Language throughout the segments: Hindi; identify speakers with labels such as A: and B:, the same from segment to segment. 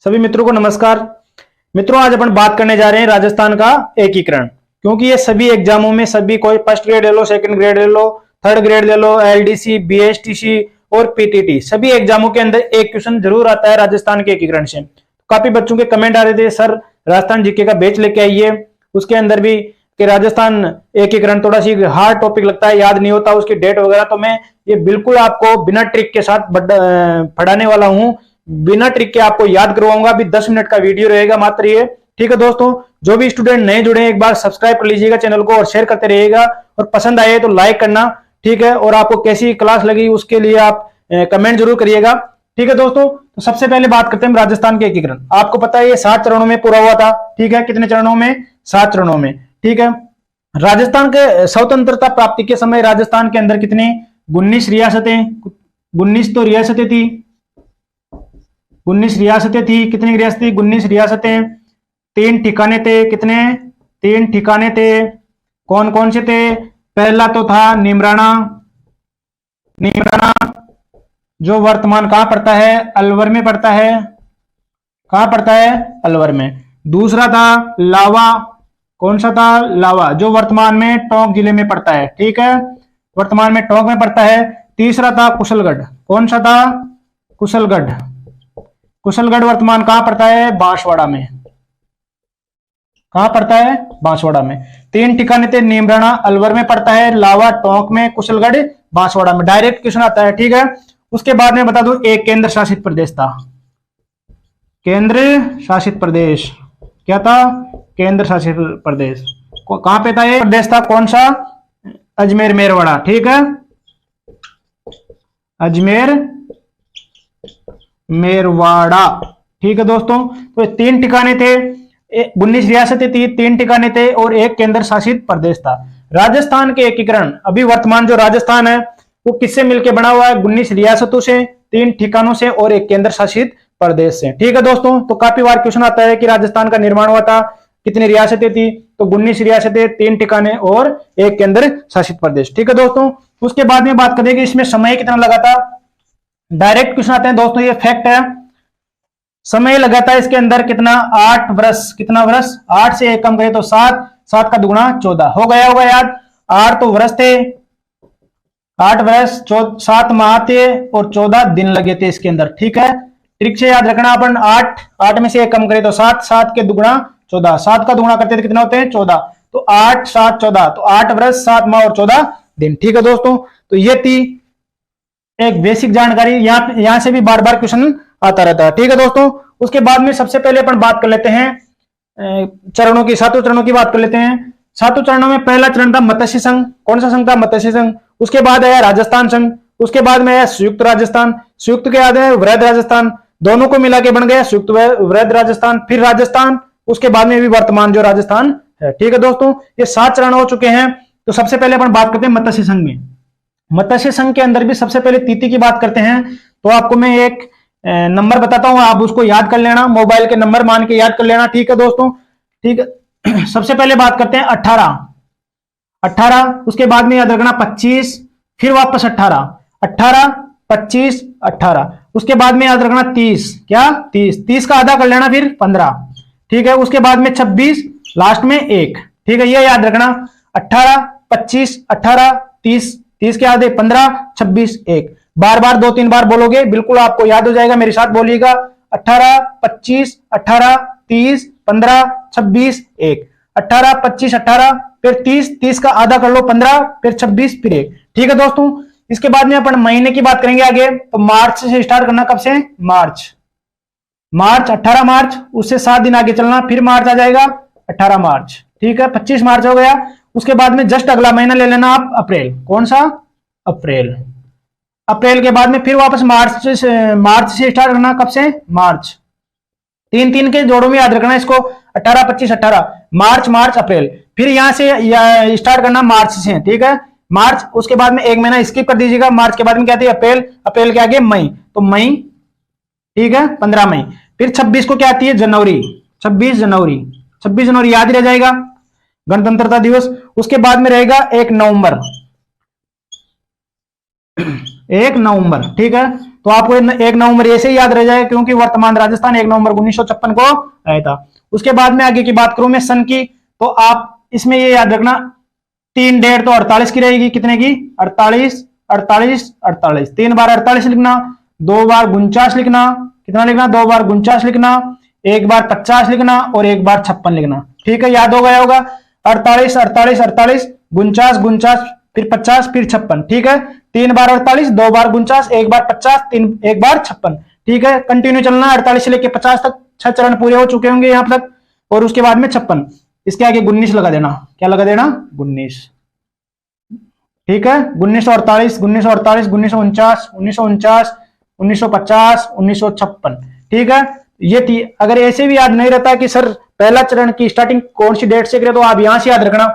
A: सभी मित्रों को नमस्कार। मित्रों, आज अपन बात करने जा रहे हैं राजस्थान का एकीकरण, क्योंकि ये सभी एग्जामों में सभी कोई फर्स्ट ग्रेड ले लो, सेकंड ग्रेड ले लो, थर्ड ग्रेड ले लो, एलडीसी, बीएसटीसी और पीटीटी, सभी एग्जामों के अंदर एक क्वेश्चन जरूर आता है राजस्थान के एकीकरण से। काफी बच्चों के कमेंट आ रहे थे, सर राजस्थान जीके का बैच लेके आइए, उसके अंदर भी कि राजस्थान एकीकरण थोड़ा सी हार्ड टॉपिक लगता है, याद नहीं होता उसकी डेट वगैरह। तो मैं ये बिल्कुल आपको बिना ट्रिक के साथ पढ़ाने वाला हूं, बिना ट्रिक के आपको याद करवाऊंगा। अभी 10 मिनट का वीडियो रहेगा मात्र ये, ठीक है दोस्तों। जो भी स्टूडेंट नए जुड़े हैं, एक बार सब्सक्राइब कर लीजिएगा चैनल को और शेयर करते रहिएगा, और पसंद आए तो लाइक करना, ठीक है। और आपको कैसी क्लास लगी उसके लिए आप कमेंट जरूर करिएगा, ठीक है दोस्तों। तो सबसे पहले बात करते हैं राजस्थान के एकीकरण। आपको पता है ये 7 चरणों में पूरा हुआ था, ठीक है। कितने चरणों में? 7 चरणों में, ठीक है। राजस्थान के स्वतंत्रता प्राप्ति के समय राजस्थान के अंदर कितने 19 रियासतें, 19 तो रियासतें थी, 19 रियासतें थी। कितनी रियासतें? 19 रियासतें। 3 ठिकाने थे। कितने? 3 ठिकाने थे। कौन कौन से थे? पहला तो था निमराना, निमराना जो वर्तमान कहां पड़ता है? अलवर में पड़ता है। कहां पड़ता है? अलवर में। दूसरा था लावा। कौन सा था? लावा, जो वर्तमान में टोंक जिले में पड़ता है, ठीक है, वर्तमान में टोंक में पड़ता है। तीसरा था कुशलगढ़। कौन सा था? कुशलगढ़। कुशलगढ़ वर्तमान कहां पड़ता है? बांसवाड़ा में। कहां पड़ता है? बांसवाड़ा में। 3 ठिकाने थे, निमराना अलवर में पड़ता है, लावा टोंक में, कुशलगढ़ बांसवाड़ा में। डायरेक्ट क्वेश्चन आता है, ठीक है। उसके बाद में बता दूं, एक केंद्र शासित प्रदेश था। केंद्र शासित प्रदेश क्या था? केंद्र शासित प्रदेश कहां पे था? ये प्रदेश था कौन सा? अजमेर मेरवाड़ा, ठीक है, अजमेर मेरवाड़ा, ठीक है दोस्तों। तो 3 ठिकाने थे, 19 रियासतें थी, 3 ठिकाने थे और एक केंद्र शासित प्रदेश था। राजस्थान के एकीकरण, अभी वर्तमान जो राजस्थान है वो किससे मिलकर बना हुआ है? 19 रियासतों से, 3 ठिकानों से और एक केंद्र शासित प्रदेश से, ठीक है दोस्तों। तो काफी बार क्वेश्चन आता है कि राजस्थान का निर्माण हुआ था, कितनी रियासतें थी? तो 19 रियासतें, 3 ठिकाने और एक केंद्र शासित प्रदेश, ठीक है दोस्तों। उसके बाद में बात करेंगे इसमें समय कितना लगा था। डायरेक्ट क्वेश्चन आते हैं दोस्तों, ये फैक्ट है। समय लगा था इसके अंदर कितना? 8 वर्ष। कितना वर्ष? 8 से 1 कम करें तो 7, 7 का दुगुना 14 हो गया होगा याद। 8 तो वर्ष थे, 8 वर्ष, 7 माह थे और 14 दिन लगे थे इसके अंदर, ठीक है। ट्रिक से याद रखना अपन, 8 में से 1 कम करें तो 7, 7 के दुगुना 14, 7 का दुगुना करते थे कितना होते हैं? 14। तो 8, 7, 14, तो 8 वर्ष, 7 माह और 14 दिन, ठीक है दोस्तों। तो ये थी एक बेसिक जानकारी, यहां से भी बार बार क्वेश्चन आता रहता है, ठीक है दोस्तों। उसके बाद में सबसे पहले अपन बात कर लेते हैं चरणों की, 7 चरणों की बात कर लेते हैं। 7 चरणों में पहला चरण था मत्स्य संघ। कौन सा संघ था? मत्स्य संघ। उसके बाद आया राजस्थान संघ, उसके बाद में आया संयुक्त राजस्थान, संयुक्त के बाद है वृहद राजस्थान, दोनों को मिला के बन गया संयुक्त वृहद राजस्थान, फिर राजस्थान, उसके बाद में भी वर्तमान जो राजस्थान है, ठीक है दोस्तों। ये 7 चरण हो चुके हैं। तो सबसे पहले अपन बात करते हैं मत्स्य संघ में। मत्स्य संघ के अंदर भी सबसे पहले तिथि की बात करते हैं। तो आपको मैं एक नंबर बताता हूं, आप उसको याद कर लेना, मोबाइल के नंबर मान के याद कर लेना, ठीक है दोस्तों, ठीक है। सबसे पहले बात करते हैं 18, उसके बाद में याद रखना 25, फिर वापस 18, 25, 18, उसके बाद में याद रखना 30, क्या? 30 का आधा कर लेना, फिर 15, ठीक है। उसके बाद में 26, लास्ट में 1, ठीक है। ये याद रखना, 18, 25, 18, 30, 30 के आधे 15, 26, 1। बार बार 2-3 बार बोलोगे, बिल्कुल आपको याद हो जाएगा। मेरे साथ बोलिएगा, 18, 25, 18, 30, 15, 26, 1, 18, 25, 18, फिर 30, 30 का आधा कर लो 15, फिर 26, फिर 1, ठीक है दोस्तों। इसके बाद में अपन महीने की बात करेंगे आगे। तो मार्च से स्टार्ट करना। कब से? मार्च, 18 मार्च, उससे 7 दिन आगे चलना, फिर मार्च आ जाएगा 18 मार्च, ठीक है। 25 मार्च हो गया। उसके बाद में जस्ट अगला महीना ले लेना आप, अप्रैल। कौन सा? अप्रैल। अप्रैल के बाद में फिर वापस मार्च से स्टार्ट करना। कब से? मार्च। 3-3 के जोड़ों में याद रखना इसको, 18, 25, 18, मार्च, मार्च, अप्रैल। फिर यहां से स्टार्ट करना मार्च से, ठीक है, मार्च। उसके बाद में 1 महीना स्किप कर दीजिएगा। मार्च के बाद में क्या आती है? अप्रैल, अप्रैल के आगे मई, तो मई, ठीक है, 15 मई। फिर 26 को क्या आती है? जनवरी, 26 जनवरी, 26 जनवरी याद ही रह जाएगा, गणतंत्रता दिवस। उसके बाद में रहेगा 1 नवंबर, 1 नवंबर, ठीक है। तो आपको 1 नवंबर ऐसे ही याद रह जाएगा, क्योंकि वर्तमान राजस्थान 1 नवंबर 1956 को आया था। उसके बाद में आगे की बात करूं मैं सन की, तो आप इसमें ये याद रखना 3 डेढ़ तो 48 की रहेगी, कितने की 48 48 48, 3 बार 48 लिखना, 2 बार 49 लिखना, कितना लिखना 2 बार 49 लिखना, 1 बार 50 लिखना और 1 बार 56 लिखना। ठीक है, याद हो गया होगा 48 48 48 49 49 फिर 50 फिर 56। ठीक है, 3 बार 48, 2 बार 49, 1 बार 50, 1 बार 56। ठीक है, कंटिन्यू चलना 48 से लेके 50 तक 6 चरण पूरे हो चुके होंगे यहां तक, और उसके बाद में 56, इसके आगे 19 लगा देना। क्या लगा देना 19। ठीक है, 1948 1948 1949 1949 1950 1956। ठीक है, ये थी। अगर ऐसे भी याद नहीं रहता कि सर पहला चरण की स्टार्टिंग कौन सी डेट से करे, तो आप यहां से याद रखना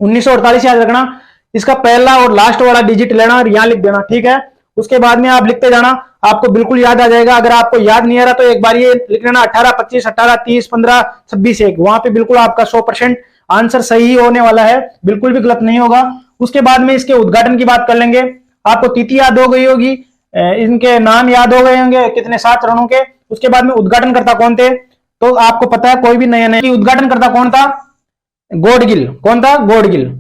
A: 1948 याद रखना, इसका पहला और लास्ट वाला डिजिट लेना और यहां लिख देना। ठीक है, उसके बाद में आप लिखते जाना, आपको बिल्कुल याद आ जाएगा। अगर आपको याद नहीं आ रहा तो एक बार ये लिख लेना 18 25 18 30 15 26 1, वहां पे बिल्कुल आपका 100% आंसर सही होने वाला है, बिल्कुल भी गलत नहीं होगा। उसके बाद में इसके उद्घाटन की बात कर लेंगे। आपको तिथि याद हो गई होगी, इनके नाम याद हो गए होंगे कितने 7 चरणों के। उसके बाद में उद्घाटन करता कौन थे, तो आपको पता है कोई भी नया नहीं। उद्घाटन करता कौन था, गॉडगिल। कौन था, गॉडगिल।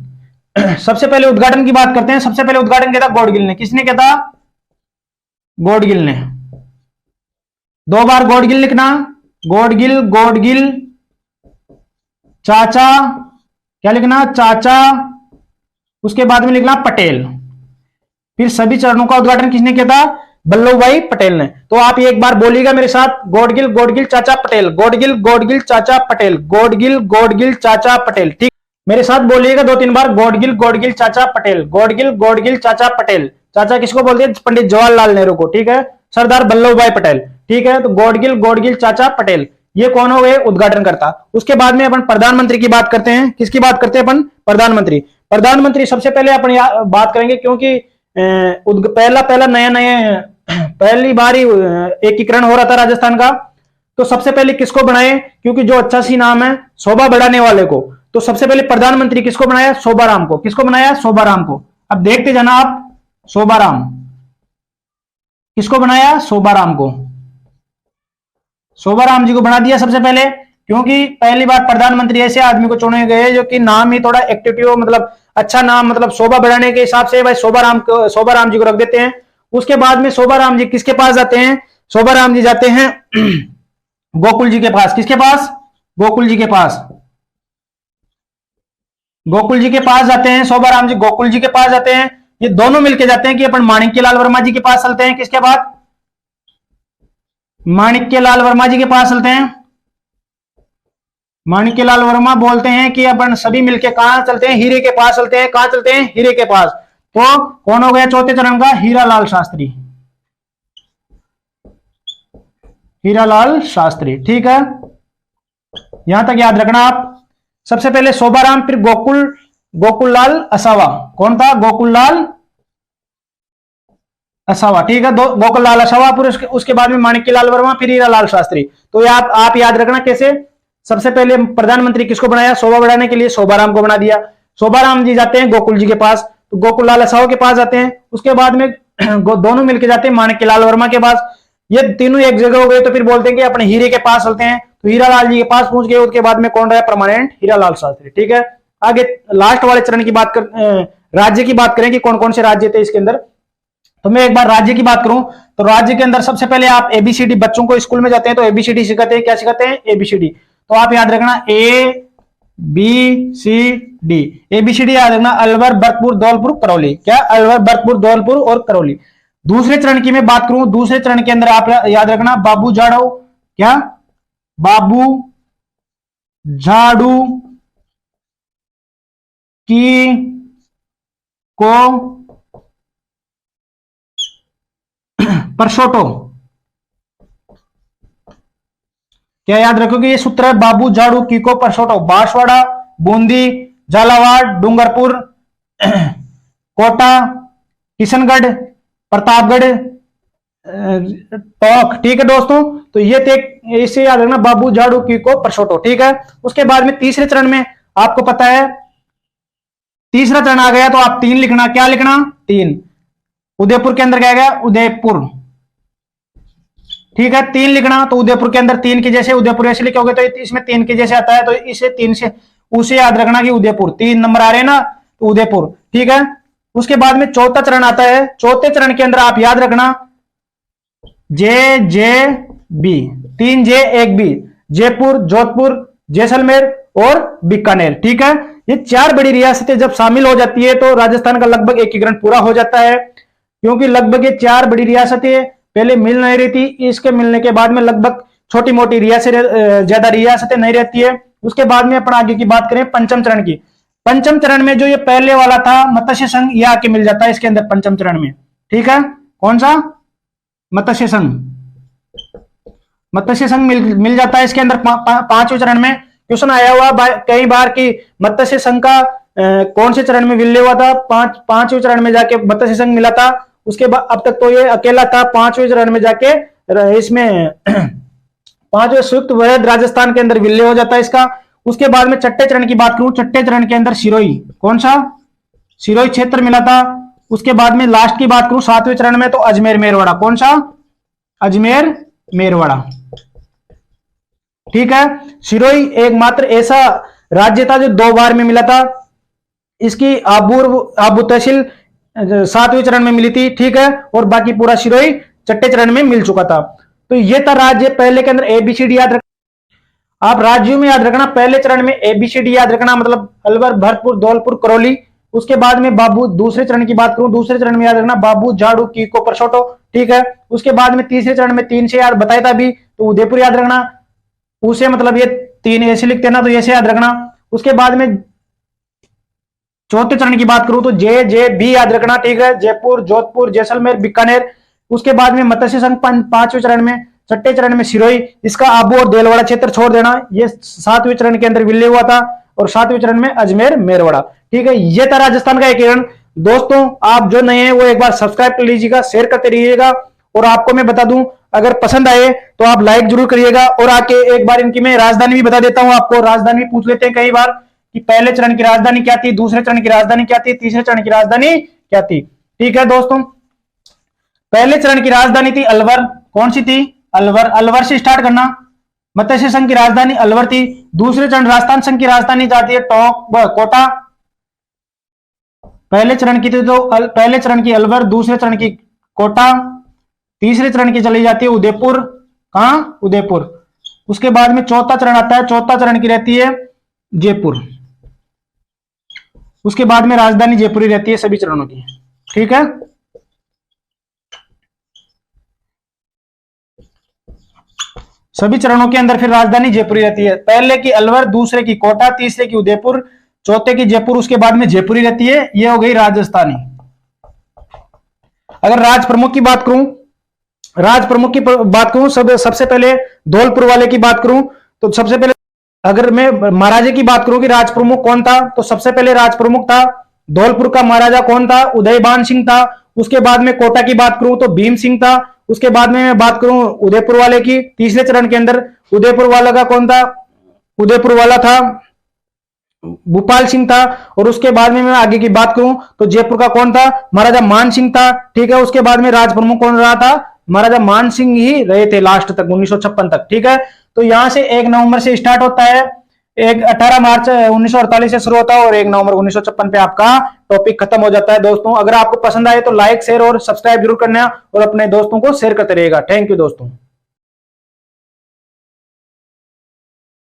A: सबसे पहले उद्घाटन की बात करते हैं। सबसे पहले उद्घाटन किया था गॉडगिल ने। किसने किया था, गॉडगिल ने। 2 बार गॉडगिल लिखना, गॉडगिल गॉडगिल चाचा, क्या लिखना चाचा, उसके बाद में लिखना पटेल। फिर सभी चरणों का उद्घाटन किसने किया था, वल्लभ भाई पटेल ने। तो आप एक बार बोलिएगा मेरे साथ, गॉडगिल गॉडगिल चाचा पटेल, गॉडगिल गॉडगिल चाचा पटेल, गॉडगिल गॉडगिल चाचा पटेल। ठीक, मेरे साथ बोलिएगा 2-3 बार, गॉडगिल गॉडगिल चाचा पटेल, गॉडगिल गॉडगिल चाचा पटेल। चाचा किसको बोलते हैं, पंडित जवाहरलाल नेहरू को। ठीक है, सरदार वल्लभ भाई पटेल। ठीक है, तो गॉडगिल गॉडगिल चाचा पटेल, ये कौन हो गए, उद्घाटन करता। उसके बाद में अपन प्रधानमंत्री की बात करते हैं। किसकी बात करते हैं अपन, प्रधानमंत्री। प्रधानमंत्री सबसे पहले अपन बात करेंगे, क्योंकि पहला नया पहली बार ही एकीकरण हो रहा था राजस्थान का। तो सबसे पहले किसको बनाए, क्योंकि जो अच्छा सी नाम है शोभा बढ़ाने वाले को, तो सबसे पहले प्रधानमंत्री किसको बनाया, शोभाराम को। किसको बनाया, शोभाराम को। अब देखते जाना आप, शोभाराम किसको बनाया, शोभाराम को। शोभाराम जी को बना दिया सबसे पहले, क्योंकि पहली बार प्रधानमंत्री ऐसे आदमी को चुने गए जो कि नाम ही थोड़ा एक्टिव, मतलब अच्छा नाम, मतलब शोभा बढ़ाने के हिसाब से भाई शोभाराम जी को रख देते हैं। उसके बाद में शोभाराम जी किसके पास जाते हैं, शोभाराम जी जाते हैं गोकुल जी के पास। किसके पास, गोकुल जी के पास। गोकुल जी के पास जाते हैं शोभाराम जी, गोकुल जी के पास जाते हैं। ये दोनों मिलके जाते हैं कि अपन माणिक्यलाल वर्मा जी के पास चलते हैं। किसके बाद, माणिक्यलाल वर्मा जी के पास चलते हैं। माणिक्यलाल वर्मा बोलते हैं कि अपन सभी मिलके कहां चलते हैं, हीरे के पास चलते हैं। कहां चलते हैं, हीरे के पास। तो कौन हो गया चौथे चरण का, हीरालाल शास्त्री। हीरालाल शास्त्री। ठीक है, यहां तक याद रखना आप। सबसे पहले शोभाराम, फिर गोकुललाल असावा। कौन था, गोकुललाल असावा। ठीक है, गोकुललाल असावा, फिर उसके बाद में माणिक्यलाल वर्मा, फिर हीरालाल शास्त्री। तो आप याद रखना कैसे। सबसे पहले प्रधानमंत्री किसको बनाया, शोभा बढ़ाने के लिए शोभाराम को बना दिया। शोभाराम जी जाते हैं गोकुल जी के पास, तो गोकुललाल असावा के पास जाते हैं। उसके बाद में दोनों मिलकर जाते हैं माणिक्यलाल वर्मा के पास। ये तीनों एक जगह हो गए, तो फिर बोलते हैं कि अपने हीरे के पास चलते हैं। तो हीरालाल जी के पास पहुंच गए। उसके बाद में कौन रहा, परमानेंट हीरालाल शास्त्री। ठीक है, आगे लास्ट वाले चरण की बात राज्य की बात करें कि कौन कौन से राज्य थे इसके अंदर। तो मैं एक बार राज्य की बात करूं, तो राज्य के अंदर सबसे पहले आप एबीसीडी, बच्चों को स्कूल में जाते हैं तो एबीसीडी सिखाते हैं। क्या सिखाते हैं, एबीसीडी। तो आप याद रखना ABCD, एबीसीडी याद रखना, अलवर बरतपुर धौलपुर करौली। क्या, अलवर बरतपुर धौलपुर और करौली। दूसरे चरण की मैं बात करूं, दूसरे चरण के अंदर आप याद रखना बाबू झाड़ू। क्या, बाबू झाड़ू की को परसोटो। क्या याद रखोगे, ये सूत्र है, बाबू झाड़ू की को परसोटो। बांसवाड़ा, बूंदी, झालावाड़, डूंगरपुर, कोटा, किशनगढ़, प्रतापगढ़, टोंक। ठीक है दोस्तों, तो ये थे, इसे याद रखना, बाबू झाड़ू की को परसोटो। ठीक है, उसके बाद में तीसरे चरण में आपको पता है, तीसरा चरण आ गया तो आप 3 लिखना। क्या लिखना, 3। उदयपुर के अंदर क्या गया, उदयपुर। ठीक है, 3 लिखना तो उदयपुर के अंदर 3 के जैसे उदयपुर ऐसे लिखोगे तो इसमें 3 के जैसे आता है, तो इसे 3 से उसे याद रखना कि उदयपुर 3 नंबर आ रहे हैं ना, तो उदयपुर। ठीक है, उसके बाद में चौथा चरण आता है। चौथे चरण के अंदर आप याद रखना जे जे बी, 3 जे 1 बी, जयपुर, जोधपुर, जैसलमेर और बीकानेर। ठीक है, ये 4 बड़ी रियासतें जब शामिल हो जाती है तो राजस्थान का लगभग एकीकरण पूरा हो जाता है, क्योंकि लगभग ये 4 बड़ी रियासतें पहले मिल नहीं रही थी। इसके मिलने के बाद में लगभग छोटी मोटी रियासतें, ज्यादा रियासतें नहीं रहती है। उसके बाद में अपन आगे की बात करें पंचम चरण की। पंचम चरण में जो ये पहले वाला था मत्स्य संघ, ये आके मिल जाता है इसके अंदर पंचम चरण में। ठीक है, कौन सा? मत्स्य संघ। मत्स्य संघ मिल जाता है इसके अंदर। पांचवें चरण में क्वेश्चन आया हुआ कई बार कि मत्स्य संघ का कौन से चरण में विलय हुआ था? पांचवें चरण में जाके मत्स्य संघ मिला था। उसके बाद अब तक तो ये अकेला था, पांचवें चरण में जाके इसमें पांचवें संयुक्त वैध राजस्थान के अंदर विलय हो जाता है इसका। उसके बाद में छठे चरण की बात करूं, छठे चरण के अंदर सिरोही, कौन सा? सिरोही क्षेत्र मिला था। उसके बाद में लास्ट की बात करूं सातवें चरण में तो अजमेर मेरवाड़ा, कौन सा? अजमेर मेरवाड़ा। ठीक है, सिरोही एकमात्र ऐसा राज्य था जो 2 बार में मिला था। इसकी आबू तहसील 7वें चरण में मिली थी। ठीक है, और बाकी पूरा सिरोही छठे चरण में मिल चुका था। तो ये था राज्य। पहले के अंदर एबीसीडी याद रख, आप राज्यों में याद रखना। पहले चरण में एबीसीडी याद रखना, मतलब अलवर, भरतपुर, धौलपुर, करौली। उसके बाद में बाबू, दूसरे चरण की बात करूं, दूसरे चरण में याद रखना बाबू, झाड़ू, कीको, परसोटो। ठीक है, उसके बाद में तीसरे चरण में 3 से याद बताया था अभी, तो उदयपुर याद रखना। उसे मतलब ये 3 ऐसे लिखते ना, तो ऐसे याद रखना। उसके बाद में चौथे चरण की बात करूं तो जे जे बी याद रखना। ठीक है, जयपुर, जोधपुर, जैसलमेर, बीकानेर। उसके बाद में मत्स्य संघ 5वें चरण में। छठे चरण में सिरोही, इसका आबू और देलवाड़ा क्षेत्र छोड़ देना, ये 7वें चरण के अंदर विलय हुआ था। और 7वें चरण में अजमेर मेरवाड़ा। ठीक है, ये था राजस्थान का एकीकरण। दोस्तों, आप जो नए हैं वो एक बार सब्सक्राइब कर लीजिएगा, शेयर करते रहिएगा। और आपको मैं बता दूं, अगर पसंद आए तो आप लाइक जरूर करिएगा। और आके एक बार इनकी मैं राजधानी भी बता देता हूं आपको। राजधानी पूछ लेते हैं कई बार कि पहले चरण की राजधानी क्या थी, दूसरे चरण की राजधानी क्या थी, तीसरे चरण की राजधानी क्या थी। ठीक है दोस्तों, पहले चरण की राजधानी थी अलवर, कौन सी थी? अलवर। अलवर से स्टार्ट करना। मत्स्य संघ की राजधानी अलवर थी। दूसरे चरण राजस्थान संघ की राजधानी जाती है टोंक, कोटा। पहले चरण की थी तो पहले चरण की अलवर, दूसरे चरण की कोटा, तीसरे चरण की चली जाती है उदयपुर। कहां? उदयपुर। उसके बाद में चौथा चरण आता है, चौथा चरण की रहती है जयपुर। उसके बाद में राजधानी जयपुर ही रहती है सभी चरणों की। ठीक है, सभी चरणों के अंदर फिर राजधानी जयपुर रहती है। पहले की अलवर, दूसरे की कोटा, तीसरे की उदयपुर, चौथे की जयपुर, उसके बाद में जयपुरी रहती है। ये हो गई राजस्थानी। अगर राज प्रमुख की बात करूं, सबसे पहले धौलपुर वाले की बात करूं तो सबसे पहले अगर मैं महाराजे की बात करूं कि राज प्रमुख कौन था, तो सबसे पहले राज प्रमुख था धौलपुर का महाराजा कौन था? उदयबान सिंह था। उसके बाद में कोटा की बात करूं तो भीम सिंह था। उसके बाद में मैं बात करूं उदयपुर वाले की, तीसरे चरण के अंदर उदयपुर वाला का कौन था? उदयपुर वाला था भूपाल सिंह था। और उसके बाद में मैं आगे की बात करूं तो जयपुर का कौन था? महाराजा मान सिंह था। ठीक है, उसके बाद में राज प्रमुख कौन रहा था? महाराजा मान सिंह ही रहे थे लास्ट तक, 1956 तक। ठीक है, तो यहां से 1 नवंबर से स्टार्ट होता है, 18 मार्च 1948 से शुरू होता है और 1 नवंबर 1956 पे आपका टॉपिक खत्म हो जाता है। दोस्तों, अगर आपको पसंद आए तो लाइक, शेयर और सब्सक्राइब जरूर करना और अपने दोस्तों को शेयर करते रहिएगा। थैंक यू दोस्तों।